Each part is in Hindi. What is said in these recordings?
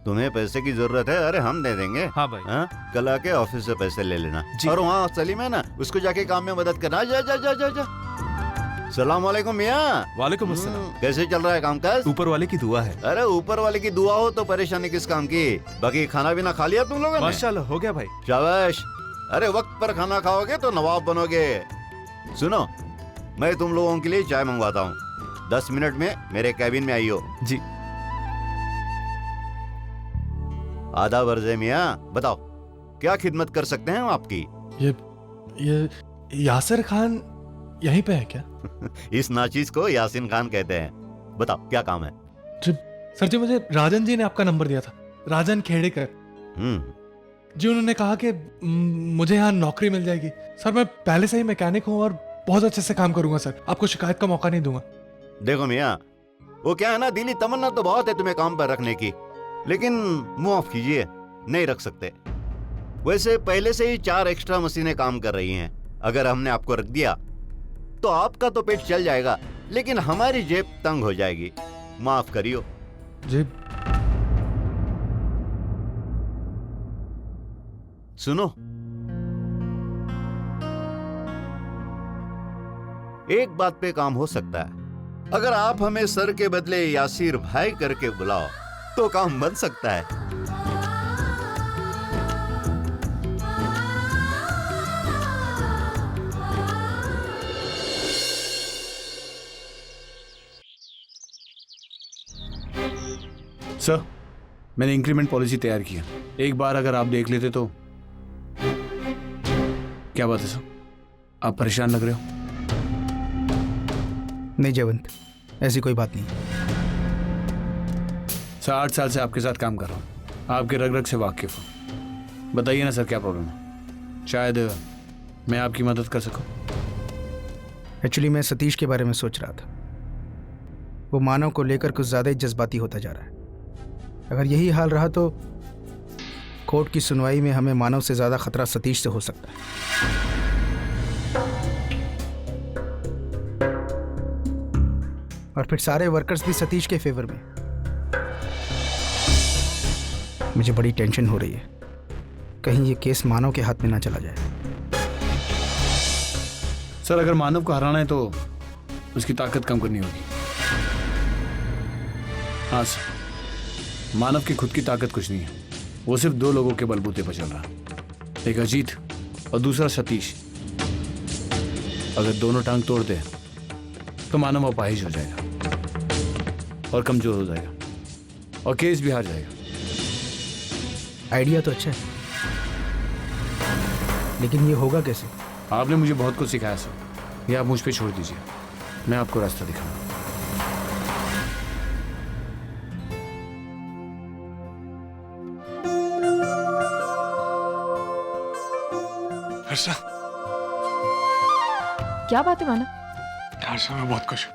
तुम्हें पैसे की जरूरत है? अरे हम दे देंगे। हाँ भाई। हाँ, कल आके ऑफिस से पैसे ले लेना। जी। और वहाँ सलीम है ना, उसको जाके काम में मदद करना। जा जा जा जा जा। सलाम वालेकुम मियाँ। वालेकुम अस्सलाम। कैसे चल रहा है कामकाज? ऊपर वाले की दुआ है। अरे ऊपर वाले की दुआ हो तो परेशानी किस काम की। बाकी खाना पीना खा लिया तुम लोगों ने? माशाल्लाह हो गया भाई। शाबाश। अरे वक्त पर खाना खाओगे तो नवाब बनोगे। सुनो, मैं तुम लोगों के लिए चाय मंगवाता हूँ। 10 मिनट में मेरे कैबिन में आइयो। जी। आधा वर्जे मियाँ, बताओ क्या खिदमत कर सकते हैं हम आपकी? ये यासिर खान यहीं पे है क्या? इस नाचीज को यासीन खान कहते हैं। बताओ क्या काम है? सर जी, मुझे राजन जी ने आपका नंबर दिया था, राजन खेड़ेकर जी। उन्होंने कहा कि मुझे यहाँ नौकरी मिल जाएगी। सर मैं पहले से ही मैकेनिक हूँ और बहुत अच्छे से काम करूंगा सर, आपको शिकायत का मौका नहीं दूंगा। देखो मियाँ, वो क्या है ना, दिली तमन्ना तो बहुत है तुम्हें काम पर रखने की, लेकिन मुंह ऑफ कीजिए, नहीं रख सकते। वैसे पहले से ही 4 एक्स्ट्रा मशीनें काम कर रही हैं। अगर हमने आपको रख दिया तो आपका तो पेट चल जाएगा, लेकिन हमारी जेब तंग हो जाएगी। माफ करियो जी। सुनो, एक बात पे काम हो सकता है। अगर आप हमें सर के बदले यासीर भाई करके बुलाओ तो काम बन सकता है। सर, मैंने इंक्रीमेंट पॉलिसी तैयार की है। एक बार अगर आप देख लेते तो। क्या बात है सर, आप परेशान लग रहे हो? नहीं जयवंत, ऐसी कोई बात नहीं। सर 8 साल से आपके साथ काम कर रहा हूँ, आपके रग रग से वाकिफ हूँ। बताइए ना सर, क्या प्रॉब्लम है? शायद मैं आपकी मदद कर सकूँ। एक्चुअली मैं सतीश के बारे में सोच रहा था। वो मानव को लेकर कुछ ज़्यादा ही जज्बाती होता जा रहा है। अगर यही हाल रहा तो कोर्ट की सुनवाई में हमें मानव से ज़्यादा खतरा सतीश से हो सकता है। और फिर सारे वर्कर्स भी सतीश के फेवर में। मुझे बड़ी टेंशन हो रही है, कहीं ये केस मानव के हाथ में ना चला जाए। सर अगर मानव को हराना है तो उसकी ताकत कम करनी होगी। हाँ सर, मानव की खुद की ताकत कुछ नहीं है। वो सिर्फ 2 लोगों के बलबूते पर चल रहा, एक अजीत और दूसरा सतीश। अगर दोनों टांग तोड़ दे तो मानव अपाहिज हो जाएगा और कमजोर हो जाएगा और केस भी हार जाएगा। आइडिया तो अच्छा है, लेकिन ये होगा कैसे? आपने मुझे बहुत कुछ सिखाया सर, ये आप मुझ पे छोड़ दीजिए, मैं आपको रास्ता दिखाऊंगा। हर्षा, क्या बात है मानव? हर्षा मैं बहुत खुश हूँ।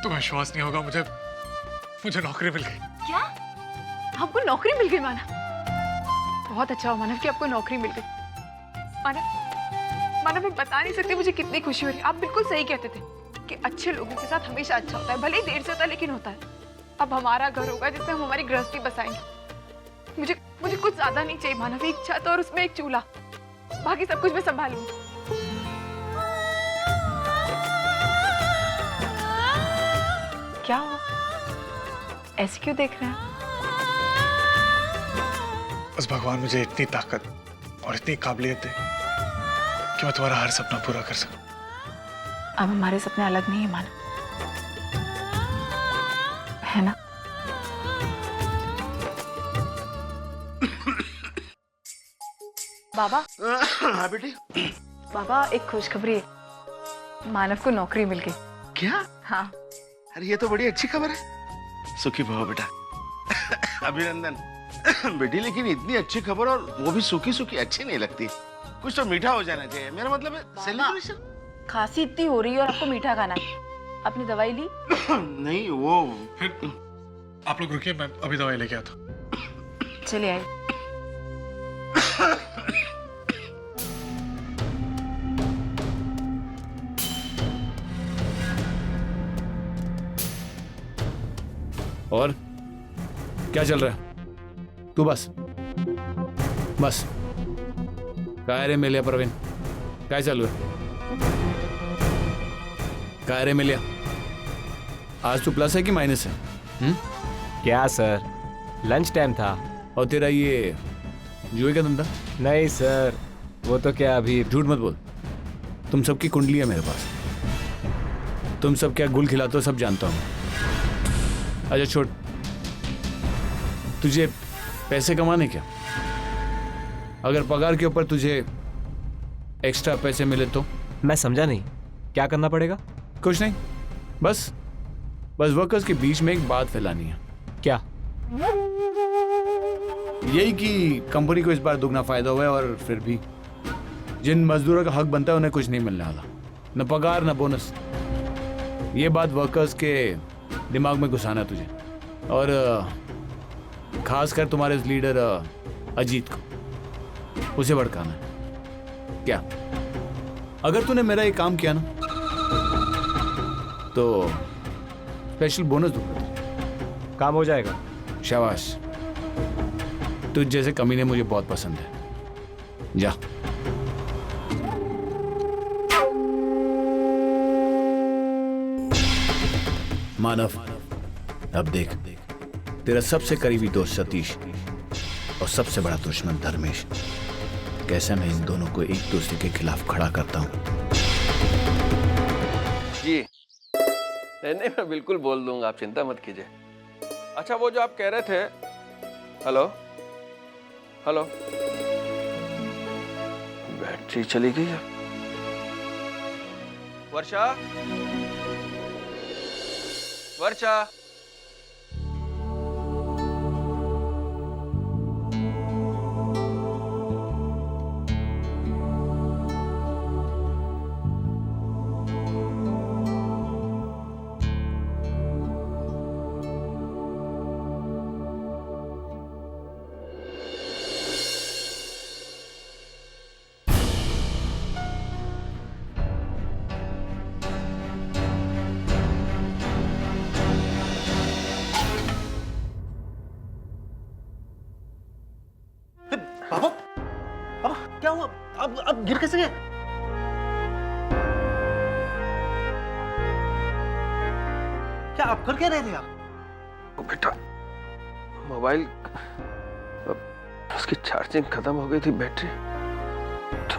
तुम्हें विश्वास नहीं होगा, मुझे नौकरी मिल गई। क्या? आपको नौकरी मिल गई मानव? बहुत अच्छा हो मानव कि आपको नौकरी मिल गई। मानव मैं बता नहीं सकती मुझे कितनी खुशी हो रही है। आप बिल्कुल सही कहते थे कि अच्छे लोगों के साथ हमेशा अच्छा होता है, भले ही देर से होता है लेकिन होता है। अब हमारा घर होगा जिसमें हम हमारी गृहस्थी बसाएंगे। मुझे कुछ ज्यादा नहीं चाहिए मानव, एक छत और उसमें एक चूल्हा, बाकी सब कुछ मैं संभालूंगी। क्या हो, ऐसे क्यों देख रहे हैं? बस भगवान मुझे इतनी ताकत और इतनी काबिलियत दे कि मैं तुम्हारा हर सपना पूरा कर सकूं। अब हमारे सपने अलग नहीं है मानव, है ना? बाबा। हाँ बेटी। बाबा एक खुशखबरी है, मानव को नौकरी मिल गई। क्या? हाँ। अरे ये तो बड़ी अच्छी खबर है। सुखी भव बेटा। अभिनंदन बेटी, लेकिन इतनी अच्छी खबर और वो भी सूखी सूखी अच्छी नहीं लगती। कुछ तो मीठा हो जाना चाहिए। मेरा मतलब है सेलिब्रेशन। खांसी इतनी हो रही है और आपको मीठा खाना है। अपनी दवाई ली? नहीं वो फिर आप लोग रुकिए, मैं अभी दवाई लेके आता हूँ। चले आए। और क्या चल रहा है? तू बस बस. काय रे मेल्या प्रवीण, काय चालू आहे? काय रे मेल्या, आज तू प्लस है कि माइनस है? क्या सर, लंच टाइम था. और तेरा ये जुए का धंधा? नहीं सर, वो तो क्या अभी. झूठ मत बोल. तुम सबकी कुंडली है मेरे पास. तुम सब क्या गुल खिलाते हो सब जानता हूँ. अच्छा छोड़, तुझे पैसे कमाने क्या? अगर पगार के ऊपर तुझे एक्स्ट्रा पैसे मिले तो? मैं समझा नहीं, क्या करना पड़ेगा? कुछ नहीं, बस वर्कर्स के बीच में एक बात फैलानी है. क्या? यही कि कंपनी को इस बार दुगना फायदा हुआ है और फिर भी जिन मजदूरों का हक बनता है उन्हें कुछ नहीं मिलने वाला, न पगार न बोनस. ये बात वर्कर्स के दिमाग में घुसाना है तुझे, और खासकर तुम्हारे इस लीडर अजीत को, उसे भड़काना है. क्या अगर तूने मेरा ये काम किया ना तो स्पेशल बोनस दूंगा. काम हो जाएगा. शाबाश, तुझ जैसे कमीने मुझे बहुत पसंद है. जा. मानव, अब देख, तेरा सबसे करीबी दोस्त सतीश और सबसे बड़ा दुश्मन धर्मेश, कैसे मैं इन दोनों को एक दूसरे के खिलाफ खड़ा करता हूं. जी नहीं नहीं, मैं बिल्कुल बोल दूंगा, आप चिंता मत कीजिए. अच्छा, वो जो आप कह रहे थे, हेलो हेलो, बैटरी चली गई है. वर्षा, वर्षा, पापा, पापा क्या हुआ? अब गिर कैसे गए? क्या आप कर क्या रहे थे आप? ओ बेटा, मोबाइल उसकी चार्जिंग खत्म हो गई थी, बैटरी, तो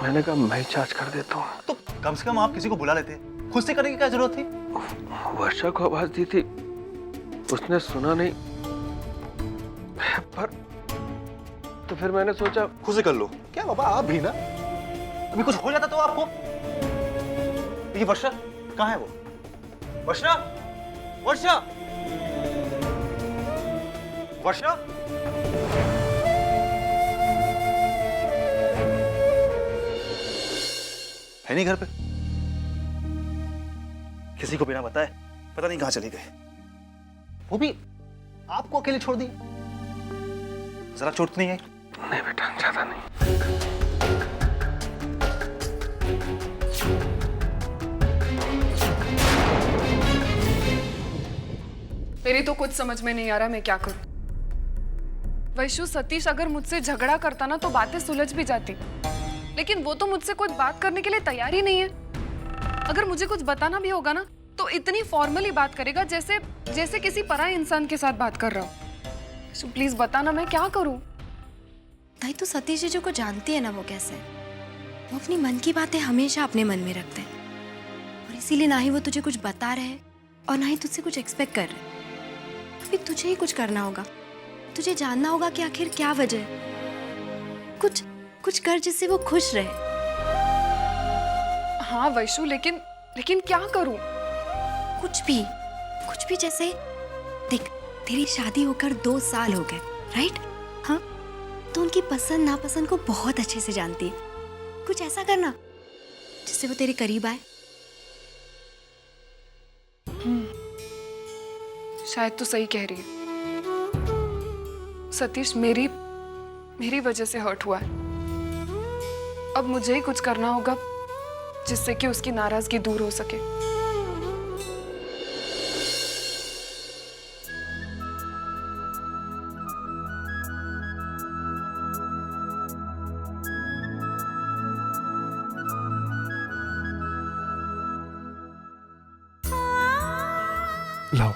मैंने कहा मैं चार्ज कर देता हूँ. तो कम से कम आप किसी को बुला लेते, खुद से करने की क्या जरूरत थी? वर्षा को आवाज दी थी, उसने सुना नहीं, पर तो फिर मैंने सोचा खुद से कर लो. क्या बाबा, आप भी ना, अभी कुछ हो जाता तो आपको. ये वर्षा कहाँ है? वो वर्षा, वर्षा, वर्षा, है नहीं घर पे? किसी को बिना बताए पता नहीं कहां चली गई. वो भी आपको अकेले छोड़ दी. जरा चोट तो नहीं आई? नहीं बेटा, ज्यादा नहीं. मेरी तो कुछ समझ में नहीं आ रहा मैं क्या करूं. वैशु, सतीश अगर मुझसे झगड़ा करता ना तो बातें सुलझ भी जाती, लेकिन वो तो मुझसे कोई बात करने के लिए तैयार ही नहीं है. अगर मुझे कुछ बताना भी होगा ना तो इतनी फॉर्मली बात करेगा जैसे जैसे किसी पराये इंसान के साथ बात कर रहा हूं. वैशु प्लीज बताना, मैं क्या करूं? ताई तो सतीश जीजू को जानती है ना वो कैसे है. वो अपनी मन की बातें हमेशा अपने मन में रखते हैं, और इसीलिए ना ही वो तुझे कुछ बता रहे हैं और ना ही तुझसे कुछ एक्सपेक्ट कर रहे हैं. अभी तुझे ही कुछ करना होगा. तुझे जानना होगा कि आखिर क्या वजह है. कुछ कुछ कर जिससे वो खुश रहे. हाँ वैशु, लेकिन लेकिन क्या करूं? कुछ भी. जैसे देख, तेरी शादी होकर 2 साल हो गए, राइट? हाँ, तो उनकी पसंद नापसंद को बहुत अच्छे से जानती है. कुछ ऐसा करना जिससे वो तेरे करीब आए. शायद तो सही कह रही है. सतीश मेरी वजह से हर्ट हुआ है. अब मुझे ही कुछ करना होगा जिससे कि उसकी नाराजगी दूर हो सके. लाओ।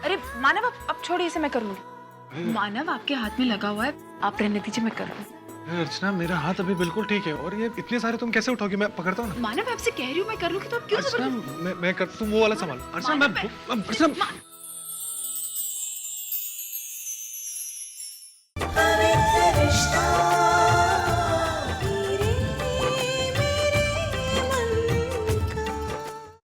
अरे मानव अब छोड़िए, इसे मैं कर लूंगी। मानव आपके हाथ में लगा हुआ है, आप रहने दीजिए, मैं कर लूंगी। अर्चना मेरा हाथ अभी बिल्कुल ठीक है, और ये इतने सारे तुम कैसे उठाओगे? मैं पकड़ता हूँ ना। मानव आपसे कह रही हूँ मैं कर लूंगी, तो आप क्यों अर्चना जबरदस्ती- मैं कर, तुम वो वाला संभाल। अर्चना मानव, मैं अर्चना